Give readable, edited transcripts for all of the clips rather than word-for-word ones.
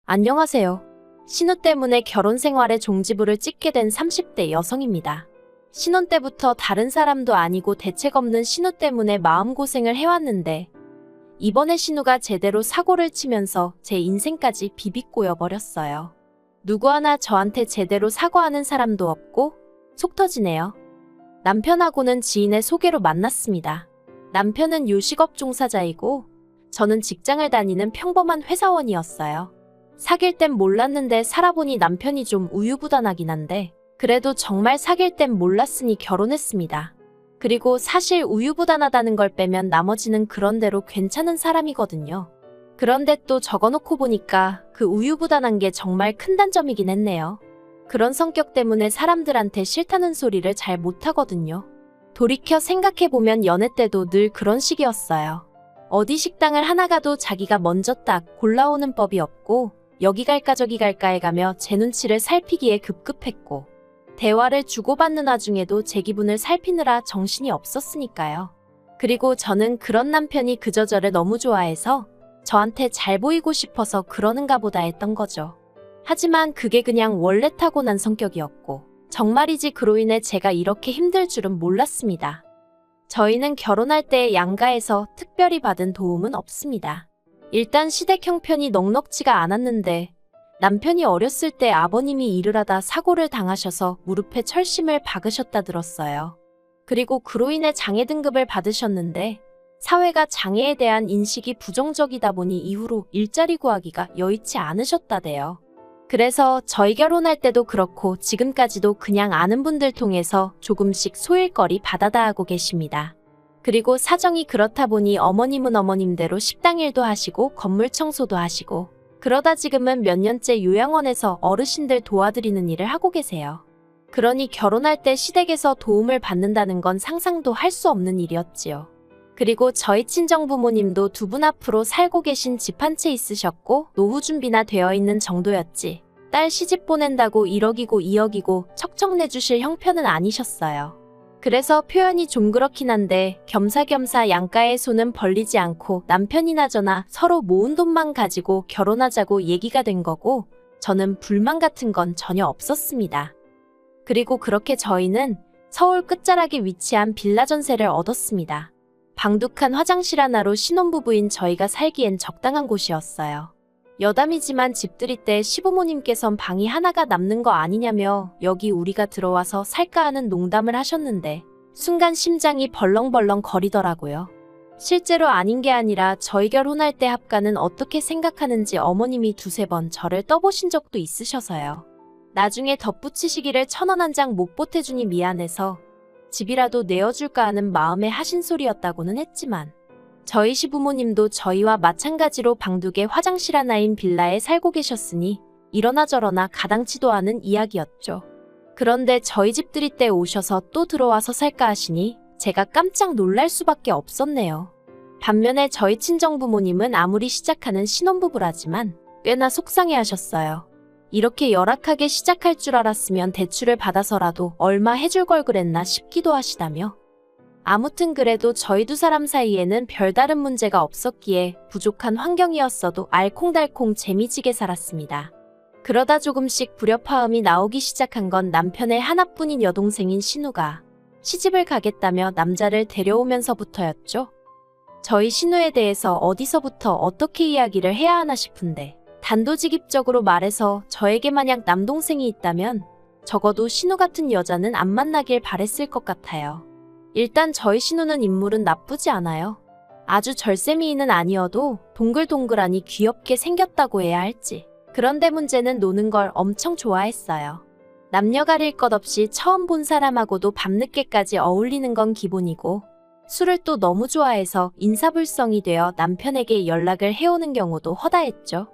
안녕하세요. 신혼 때문에 결혼 생활에 종지부를 찍게 된 30대 여성입니다. 신혼 때부터 다른 사람도 아니고 대책 없는 신우 때문에 마음고생을 해왔는데 이번에 신우가 제대로 사고를 치면서 제 인생까지 비비꼬여 버렸어요. 누구 하나 저한테 제대로 사과하는 사람도 없고 속 터지네요. 남편하고는 지인의 소개로 만났습니다. 남편은 요식업 종사자이고 저는 직장을 다니는 평범한 회사원이었어요. 사귈 땐 몰랐는데 살아보니 남편이 좀 우유부단하긴 한데 그래도 정말 사귈 땐 몰랐으니 결혼했습니다. 그리고 사실 우유부단하다는 걸 빼면 나머지는 그런대로 괜찮은 사람이거든요. 그런데 또 적어놓고 보니까 그 우유부단한 게 정말 큰 단점이긴 했네요. 그런 성격 때문에 사람들한테 싫다는 소리를 잘 못하거든요. 돌이켜 생각해보면 연애 때도 늘 그런 식이었어요. 어디 식당을 하나 가도 자기가 먼저 딱 골라오는 법이 없고 여기 갈까 저기 갈까 해가며 제 눈치를 살피기에 급급했고 대화를 주고받는 와중에도 제 기분을 살피느라 정신이 없었으니까요. 그리고 저는 그런 남편이 그저 저를 너무 좋아해서 저한테 잘 보이고 싶어서 그러는가 보다 했던 거죠. 하지만 그게 그냥 원래 타고난 성격이었고 정말이지 그로 인해 제가 이렇게 힘들 줄은 몰랐습니다. 저희는 결혼할 때 양가에서 특별히 받은 도움은 없습니다. 일단 시댁 형편이 넉넉지가 않았는데 남편이 어렸을 때 아버님이 일을 하다 사고를 당하셔서 무릎에 철심을 박으셨다 들었어요. 그리고 그로 인해 장애 등급을 받으셨는데 사회가 장애에 대한 인식이 부정적이다 보니 이후로 일자리 구하기가 여의치 않으셨다대요. 그래서 저희 결혼할 때도 그렇고 지금까지도 그냥 아는 분들 통해서 조금씩 소일거리 받아다 하고 계십니다. 그리고 사정이 그렇다 보니 어머님은 어머님대로 식당 일도 하시고 건물 청소도 하시고 그러다 지금은 몇 년째 요양원에서 어르신들 도와드리는 일을 하고 계세요. 그러니 결혼할 때 시댁에서 도움을 받는다는 건 상상도 할 수 없는 일이었지요. 그리고 저희 친정부모님도 두 분 앞으로 살고 계신 집 한 채 있으셨고 노후 준비나 되어 있는 정도였지 딸 시집 보낸다고 1억이고 2억이고 척척 내주실 형편은 아니셨어요. 그래서 표현이 좀 그렇긴 한데 겸사겸사 양가의 손은 벌리지 않고 남편이나 저나 서로 모은 돈만 가지고 결혼하자고 얘기가 된 거고 저는 불만 같은 건 전혀 없었습니다. 그리고 그렇게 저희는 서울 끝자락에 위치한 빌라 전세를 얻었습니다. 방둑한 화장실 하나로 신혼부부인 저희가 살기엔 적당한 곳이었어요. 여담이지만 집들이 때 시부모님께선 방이 하나가 남는 거 아니냐며 여기 우리가 들어와서 살까 하는 농담을 하셨는데 순간 심장이 벌렁벌렁 거리더라고요. 실제로 아닌 게 아니라 저희 결혼할 때 합가는 어떻게 생각하는지 어머님이 두세 번 저를 떠보신 적도 있으셔서요. 나중에 덧붙이시기를 1,000원 한 장 못 보태주니 미안해서 집이라도 내어줄까 하는 마음에 하신 소리였다고는 했지만 저희 시부모님도 저희와 마찬가지로 방둑에 화장실 하나인 빌라에 살고 계셨으니 이러나 저러나 가당치도 않은 이야기였죠. 그런데 저희 집들이 때 오셔서 또 들어와서 살까 하시니 제가 깜짝 놀랄 수밖에 없었네요. 반면에 저희 친정부모님은 아무리 시작하는 신혼부부라지만 꽤나 속상해하셨어요. 이렇게 열악하게 시작할 줄 알았으면 대출을 받아서라도 얼마 해줄 걸 그랬나 싶기도 하시다며 아무튼 그래도 저희 두 사람 사이에는 별다른 문제가 없었기에 부족한 환경이었어도 알콩달콩 재미지게 살았습니다. 그러다 조금씩 불협화음이 나오기 시작한 건 남편의 하나뿐인 여동생인 신우가 시집을 가겠다며 남자를 데려오면서부터였죠. 저희 신우에 대해서 어디서부터 어떻게 이야기를 해야 하나 싶은데 단도직입적으로 말해서 저에게 만약 남동생이 있다면 적어도 신우 같은 여자는 안 만나길 바랬을 것 같아요. 일단 저희 신우는 인물은 나쁘지 않아요. 아주 절세미인은 아니어도 동글동글하니 귀엽게 생겼다고 해야 할지. 그런데 문제는 노는 걸 엄청 좋아했어요. 남녀 가릴 것 없이 처음 본 사람하고도 밤늦게까지 어울리는 건 기본이고 술을 또 너무 좋아해서 인사불성이 되어 남편에게 연락을 해오는 경우도 허다했죠.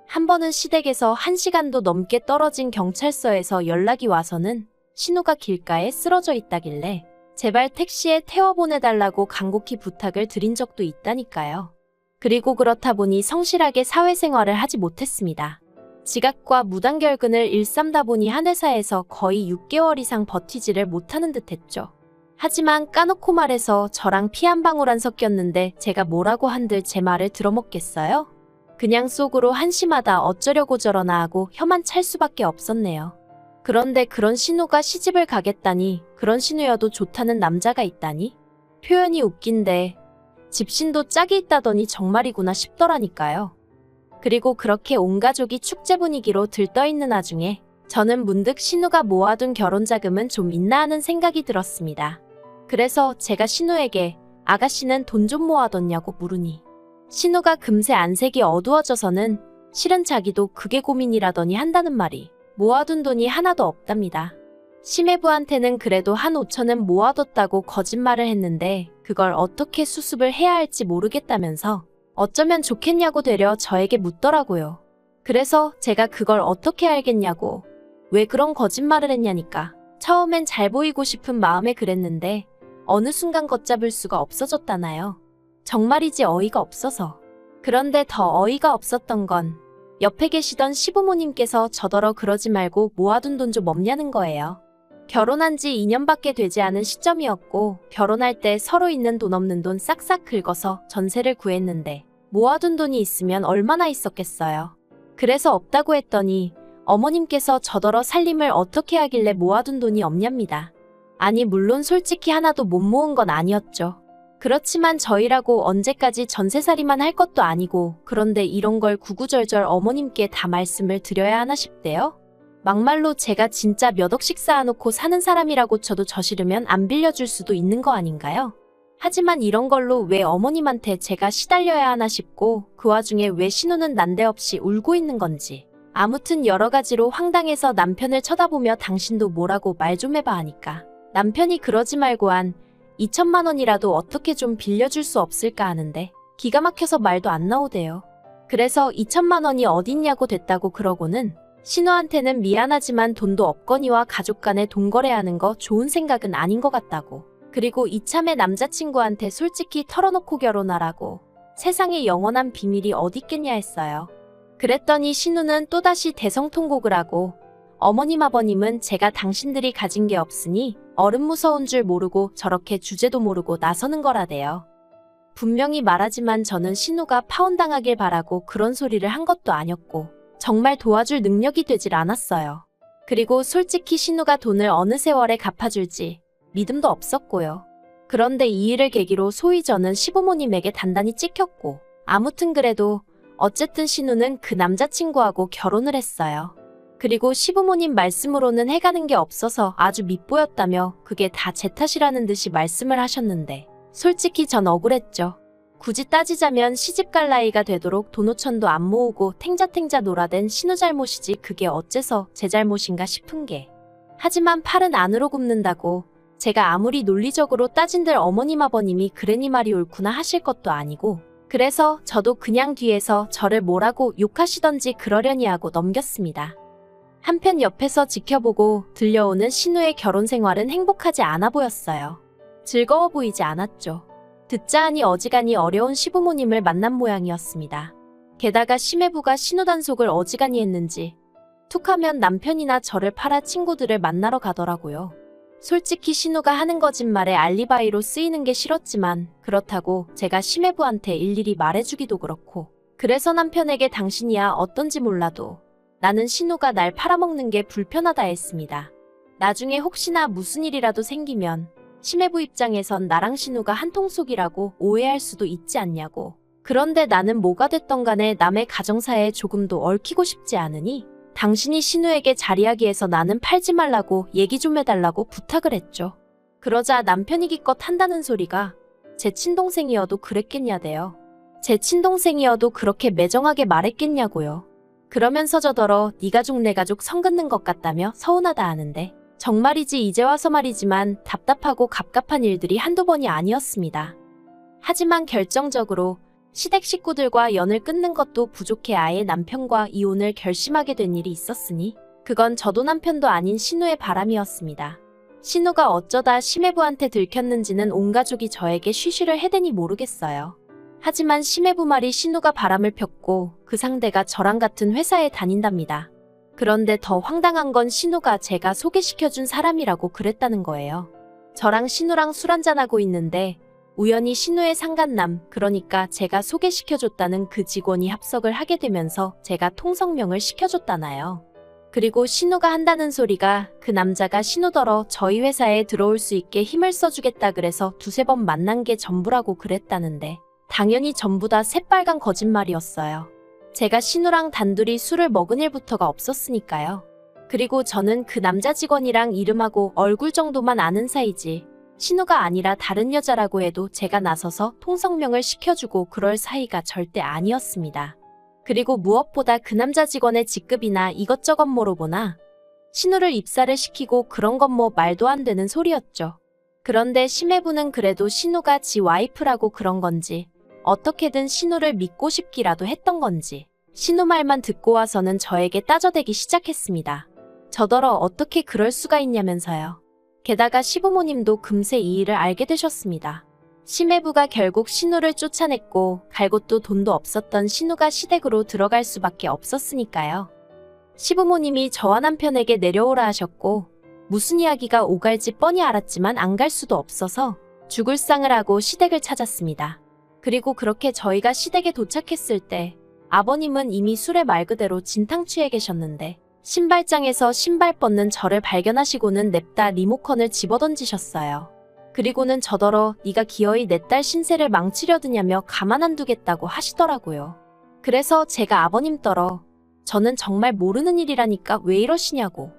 한 번은 시댁에서 1시간도 넘게 떨어진 경찰서에서 연락이 와서는 신우가 길가에 쓰러져 있다길래 제발 택시에 태워보내달라고 간곡히 부탁을 드린 적도 있다니까요. 그리고 그렇다 보니 성실하게 사회생활을 하지 못했습니다. 지각과 무단결근을 일삼다 보니 한 회사에서 거의 6개월 이상 버티지를 못하는 듯 했죠. 하지만 까놓고 말해서 저랑 피 한 방울 안 섞였는데 제가 뭐라고 한들 제 말을 들어먹겠어요? 그냥 속으로 한심하다 어쩌려고 저러나 하고 혀만 찰 수밖에 없었네요. 그런데 그런 신우가 시집을 가겠다니, 그런 신우여도 좋다는 남자가 있다니? 표현이 웃긴데 집신도 짝이 있다더니 정말이구나 싶더라니까요. 그리고 그렇게 온 가족이 축제 분위기로 들떠있는 와중에 저는 문득 신우가 모아둔 결혼 자금은 좀 있나 하는 생각이 들었습니다. 그래서 제가 신우에게 아가씨는 돈 좀 모아뒀냐고 물으니 신우가 금세 안색이 어두워져서는 실은 자기도 그게 고민이라더니 한다는 말이 모아둔 돈이 하나도 없답니다. 심해부한테는 그래도 한 5천은 모아뒀다고 거짓말을 했는데 그걸 어떻게 수습을 해야 할지 모르겠다면서 어쩌면 좋겠냐고 되려 저에게 묻더라고요. 그래서 제가 그걸 어떻게 알겠냐고, 왜 그런 거짓말을 했냐니까. 처음엔 잘 보이고 싶은 마음에 그랬는데 어느 순간 걷잡을 수가 없어졌다나요. 정말이지 어이가 없어서. 그런데 더 어이가 없었던 건 옆에 계시던 시부모님께서 저더러 그러지 말고 모아둔 돈 좀 없냐는 거예요. 결혼한 지 2년밖에 되지 않은 시점이었고 결혼할 때 서로 있는 돈 없는 돈 싹싹 긁어서 전세를 구했는데 모아둔 돈이 있으면 얼마나 있었겠어요. 그래서 없다고 했더니 어머님께서 저더러 살림을 어떻게 하길래 모아둔 돈이 없냐입니다. 아니 물론 솔직히 하나도 못 모은 건 아니었죠. 그렇지만 저희라고 언제까지 전세살이만 할 것도 아니고 그런데 이런 걸 구구절절 어머님께 다 말씀을 드려야 하나 싶대요. 막말로 제가 진짜 몇 억씩 쌓아놓고 사는 사람이라고 쳐도 저 싫으면 안 빌려줄 수도 있는 거 아닌가요? 하지만 이런 걸로 왜 어머님한테 제가 시달려야 하나 싶고 그 와중에 왜 신우는 난데없이 울고 있는 건지. 아무튼 여러 가지로 황당해서 남편을 쳐다보며 당신도 뭐라고 말 좀 해봐 하니까 남편이 그러지 말고 한 2천만 원이라도 어떻게 좀 빌려줄 수 없을까 하는데 기가 막혀서 말도 안 나오대요. 그래서 2천만 원이 어딨냐고 됐다고 그러고는 신우한테는 미안하지만 돈도 없거니와 가족 간에 돈 거래하는 거 좋은 생각은 아닌 것 같다고. 그리고 이참에 남자친구한테 솔직히 털어놓고 결혼하라고. 세상에 영원한 비밀이 어딨겠냐 했어요. 그랬더니 신우는 또다시 대성통곡을 하고 어머님 아버님은 제가 당신들이 가진 게 없으니 어른 무서운 줄 모르고 저렇게 주제도 모르고 나서는 거라대요. 분명히 말하지만 저는 신우가 파혼당하길 바라고 그런 소리를 한 것도 아니었고 정말 도와줄 능력이 되질 않았어요. 그리고 솔직히 신우가 돈을 어느 세월에 갚아줄지 믿음도 없었고요. 그런데 이 일을 계기로 소위 저는 시부모님에게 단단히 찍혔고 아무튼 그래도 어쨌든 신우는 그 남자친구하고 결혼을 했어요. 그리고 시부모님 말씀으로는 해가는 게 없어서 아주 밉보였다며 그게 다 제 탓이라는 듯이 말씀을 하셨는데 솔직히 전 억울했죠. 굳이 따지자면 시집갈 나이가 되도록 돈 5천도 안 모으고 탱자탱자 놀아댄 신우 잘못이지 그게 어째서 제 잘못인가 싶은 게. 하지만 팔은 안으로 굽는다고 제가 아무리 논리적으로 따진들 어머님 아버님이 그러니 말이 옳구나 하실 것도 아니고 그래서 저도 그냥 뒤에서 저를 뭐라고 욕하시던지 그러려니 하고 넘겼습니다. 한편 옆에서 지켜보고 들려오는 신우의 결혼 생활은 행복하지 않아 보였어요. 즐거워 보이지 않았죠. 듣자 하니 어지간히 어려운 시부모님을 만난 모양이었습니다. 게다가 심해부가 신우 단속을 어지간히 했는지 툭하면 남편이나 저를 팔아 친구들을 만나러 가더라고요. 솔직히 신우가 하는 거짓말에 알리바이로 쓰이는 게 싫었지만 그렇다고 제가 심해부한테 일일이 말해주기도 그렇고 그래서 남편에게 당신이야 어떤지 몰라도 나는 신우가 날 팔아먹는 게 불편하다 했습니다. 나중에 혹시나 무슨 일이라도 생기면 심해부 입장에선 나랑 신우가 한통속이라고 오해할 수도 있지 않냐고. 그런데 나는 뭐가 됐던 간에 남의 가정사에 조금도 얽히고 싶지 않으니 당신이 신우에게 자리하기에서 나는 팔지 말라고 얘기 좀 해달라고 부탁을 했죠. 그러자 남편이 기껏 한다는 소리가 제 친동생이어도 그랬겠냐대요. 제 친동생이어도 그렇게 매정하게 말했겠냐고요. 그러면서 저더러 네 가족 내 가족 선 긋는 것 같다며 서운하다 하는데 정말이지 이제 와서 말이지만 답답하고 갑갑한 일들이 한두 번이 아니었습니다. 하지만 결정적으로 시댁 식구들과 연을 끊는 것도 부족해 아예 남편과 이혼을 결심하게 된 일이 있었으니 그건 저도 남편도 아닌 신우의 바람이었습니다. 신우가 어쩌다 심해부한테 들켰는지는 온 가족이 저에게 쉬쉬를 해대니 모르겠어요. 하지만 심해부 말이 신우가 바람을 폈고 그 상대가 저랑 같은 회사에 다닌답니다. 그런데 더 황당한 건 신우가 제가 소개시켜준 사람이라고 그랬다는 거예요. 저랑 신우랑 술 한잔하고 있는데 우연히 신우의 상간남, 그러니까 제가 소개시켜줬다는 그 직원이 합석을 하게 되면서 제가 통성명을 시켜줬다나요. 그리고 신우가 한다는 소리가 그 남자가 신우더러 저희 회사에 들어올 수 있게 힘을 써주겠다 그래서 두세 번 만난 게 전부라고 그랬다는데 당연히 전부 다 새빨간 거짓말이었어요. 제가 신우랑 단둘이 술을 먹은 일부터가 없었으니까요. 그리고 저는 그 남자 직원이랑 이름하고 얼굴 정도만 아는 사이지 신우가 아니라 다른 여자라고 해도 제가 나서서 통성명을 시켜주고 그럴 사이가 절대 아니었습니다. 그리고 무엇보다 그 남자 직원의 직급이나 이것저것 물어보나 신우를 입사를 시키고 그런 건 뭐 말도 안 되는 소리였죠. 그런데 심해부는 그래도 신우가 지 와이프라고 그런 건지 어떻게든 신우를 믿고 싶기라도 했던 건지 신우 말만 듣고 와서는 저에게 따져대기 시작했습니다. 저더러 어떻게 그럴 수가 있냐면서요. 게다가 시부모님도 금세 이 일을 알게 되셨습니다. 심해부가 결국 신우를 쫓아냈고 갈 곳도 돈도 없었던 신우가 시댁으로 들어갈 수밖에 없었으니까요. 시부모님이 저와 남편에게 내려오라 하셨고 무슨 이야기가 오갈지 뻔히 알았지만 안 갈 수도 없어서 죽을 상을 하고 시댁을 찾았습니다. 그리고 그렇게 저희가 시댁에 도착했을 때 아버님은 이미 술에 말 그대로 진탕 취해 계셨는데 신발장에서 신발 뻗는 저를 발견하시고는 냅다 리모컨을 집어던지셨어요. 그리고는 저더러 네가 기어이 내 딸 신세를 망치려 드냐며 가만 안 두겠다고 하시더라고요. 그래서 제가 아버님 떨어 저는 정말 모르는 일이라니까 왜 이러시냐고.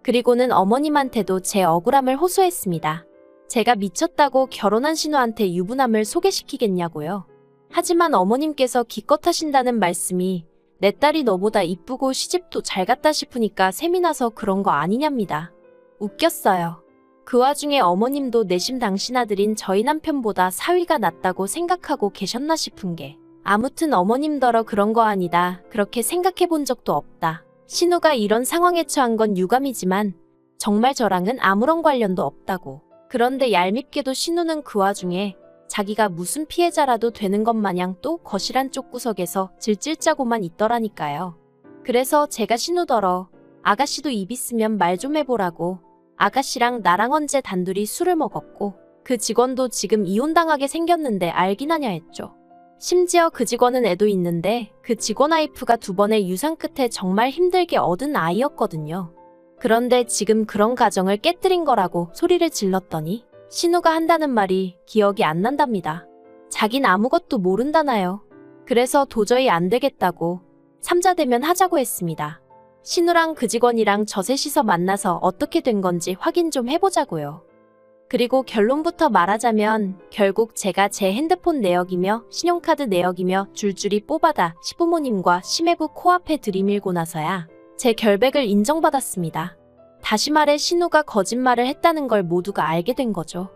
그리고는 어머님한테도 제 억울함을 호소했습니다. 제가 미쳤다고 결혼한 신우한테 유부남을 소개시키겠냐고요. 하지만 어머님께서 기껏 하신다는 말씀이 내 딸이 너보다 이쁘고 시집도 잘 갔다 싶으니까 셈이 나서 그런 거 아니냐입니다. 웃겼어요. 그 와중에 어머님도 내심 당신 아들인 저희 남편보다 사위가 낫다고 생각하고 계셨나 싶은 게 아무튼 어머님더러 그런 거 아니다. 그렇게 생각해 본 적도 없다. 신우가 이런 상황에 처한 건 유감이지만 정말 저랑은 아무런 관련도 없다고. 그런데 얄밉게도 신우는 그 와중에 자기가 무슨 피해자라도 되는 것 마냥 또 거실 한쪽 구석에서 질질 짜고만 있더라니까요. 그래서 제가 신우더러 아가씨도 입 있으면 말 좀 해보라고 아가씨랑 나랑 언제 단둘이 술을 먹었고 그 직원도 지금 이혼당하게 생겼는데 알긴 하냐 했죠. 심지어 그 직원은 애도 있는데 그 직원 와이프가 2번의 유산 끝에 정말 힘들게 얻은 아이였거든요. 그런데 지금 그런 가정을 깨뜨린 거라고 소리를 질렀더니 신우가 한다는 말이 기억이 안 난답니다. 자긴 아무것도 모른다나요. 그래서 도저히 안 되겠다고 삼자대면 하자고 했습니다. 신우랑 그 직원이랑 저 셋이서 만나서 어떻게 된 건지 확인 좀 해보자고요. 그리고 결론부터 말하자면 결국 제가 제 핸드폰 내역이며 신용카드 내역이며 줄줄이 뽑아다 시부모님과 심해부 코앞에 들이밀고 나서야 제 결백을 인정받았습니다. 다시 말해 신우가 거짓말을 했다는 걸 모두가 알게 된 거죠.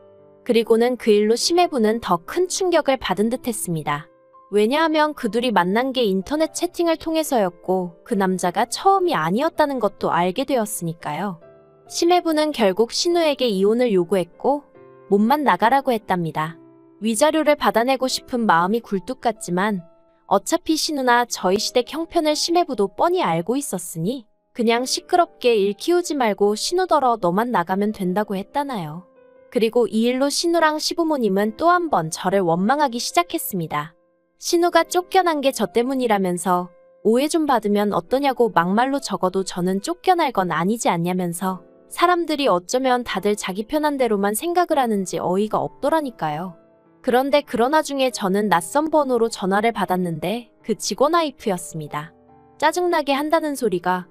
그리고는 그 일로 심해부는 더 큰 충격을 받은 듯 했습니다. 왜냐하면 그 둘이 만난 게 인터넷 채팅을 통해서였고 그 남자가 처음이 아니었다는 것도 알게 되었으니까요. 심해부는 결국 신우에게 이혼을 요구했고 몸만 나가라고 했답니다. 위자료를 받아내고 싶은 마음이 굴뚝 같지만 어차피 신우나 저희 시댁 형편을 심해부도 뻔히 알고 있었으니 그냥 시끄럽게 일 키우지 말고 신우더러 너만 나가면 된다고 했다나요. 그리고 이 일로 신우랑 시부모님은 또 한 번 저를 원망하기 시작했습니다. 신우가 쫓겨난 게 저 때문이라면서 오해 좀 받으면 어떠냐고 막말로 적어도 저는 쫓겨날 건 아니지 않냐면서 사람들이 어쩌면 다들 자기 편한 대로만 생각을 하는지 어이가 없더라니까요. 그런데 그러나 중에 저는 낯선 번호로 전화를 받았는데 그 직원 와이프였습니다. 짜증나게 한다는 소리가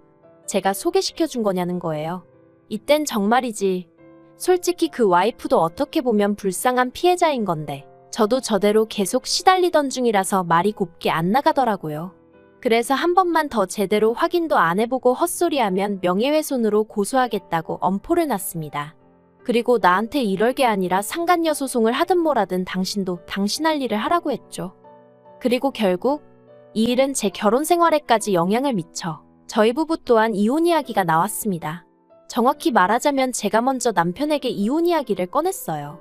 제가 소개시켜준 거냐는 거예요. 이땐 정말이지. 솔직히 그 와이프도 어떻게 보면 불쌍한 피해자인 건데 저도 저대로 계속 시달리던 중이라서 말이 곱게 안 나가더라고요. 그래서 한 번만 더 제대로 확인도 안 해보고 헛소리하면 명예훼손으로 고소하겠다고 엄포를 놨습니다. 그리고 나한테 이럴 게 아니라 상간녀 소송을 하든 뭐라든 당신도 당신 할 일을 하라고 했죠. 그리고 결국 이 일은 제 결혼 생활에까지 영향을 미쳐 저희 부부 또한 이혼 이야기가 나왔습니다. 정확히 말하자면 제가 먼저 남편에게 이혼 이야기를 꺼냈어요.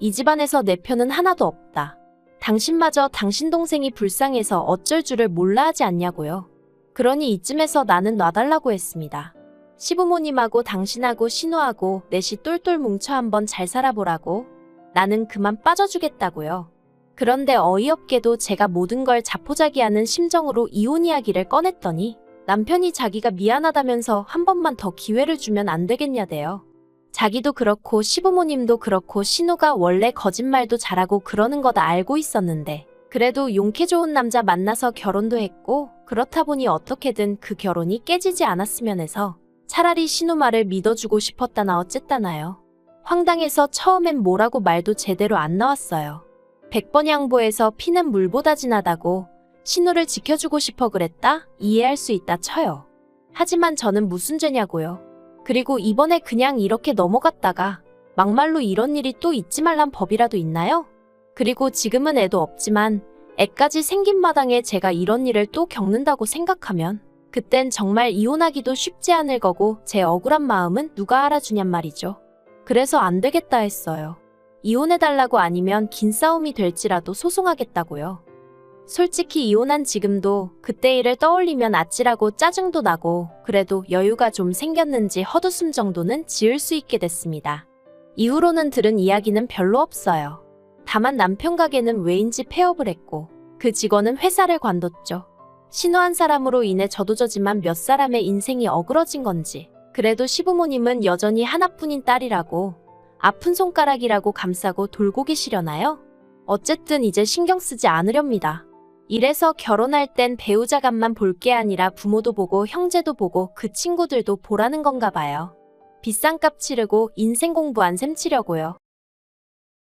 이 집안에서 내 편은 하나도 없다. 당신마저 당신 동생이 불쌍해서 어쩔 줄을 몰라 하지 않냐고요. 그러니 이쯤에서 나는 놔달라고 했습니다. 시부모님하고 당신하고 신우하고 넷이 똘똘 뭉쳐 한번 잘 살아보라고 나는 그만 빠져주겠다고요. 그런데 어이없게도 제가 모든 걸 자포자기하는 심정으로 이혼 이야기를 꺼냈더니 남편이 자기가 미안하다면서 한 번만 더 기회를 주면 안 되겠냐대요. 자기도 그렇고 시부모님도 그렇고 신우가 원래 거짓말도 잘하고 그러는 거 다 알고 있었는데 그래도 용케 좋은 남자 만나서 결혼도 했고 그렇다 보니 어떻게든 그 결혼이 깨지지 않았으면 해서 차라리 신우 말을 믿어주고 싶었다나 어쨌다나요. 황당해서 처음엔 뭐라고 말도 제대로 안 나왔어요. 100번 양보해서 피는 물보다 진하다고 신우를 지켜주고 싶어 그랬다? 이해할 수 있다 쳐요. 하지만 저는 무슨 죄냐고요. 그리고 이번에 그냥 이렇게 넘어갔다가 막말로 이런 일이 또 있지 말란 법이라도 있나요? 그리고 지금은 애도 없지만 애까지 생긴 마당에 제가 이런 일을 또 겪는다고 생각하면 그땐 정말 이혼하기도 쉽지 않을 거고 제 억울한 마음은 누가 알아주냔 말이죠. 그래서 안 되겠다 했어요. 이혼해달라고 아니면 긴 싸움이 될지라도 소송하겠다고요. 솔직히 이혼한 지금도 그때 일을 떠올리면 아찔하고 짜증도 나고 그래도 여유가 좀 생겼는지 헛웃음 정도는 지을 수 있게 됐습니다. 이후로는 들은 이야기는 별로 없어요. 다만 남편 가게는 왜인지 폐업을 했고 그 직원은 회사를 관뒀죠. 신우한 사람으로 인해 저도 저지만 몇 사람의 인생이 어그러진 건지 그래도 시부모님은 여전히 하나뿐인 딸이라고 아픈 손가락이라고 감싸고 돌고 계시려나요? 어쨌든 이제 신경 쓰지 않으렵니다. 이래서 결혼할 땐 배우자간만 볼 게 아니라 부모도 보고 형제도 보고 그 친구들도 보라는 건가 봐요. 비싼 값 치르고 인생 공부한 셈 치려고요.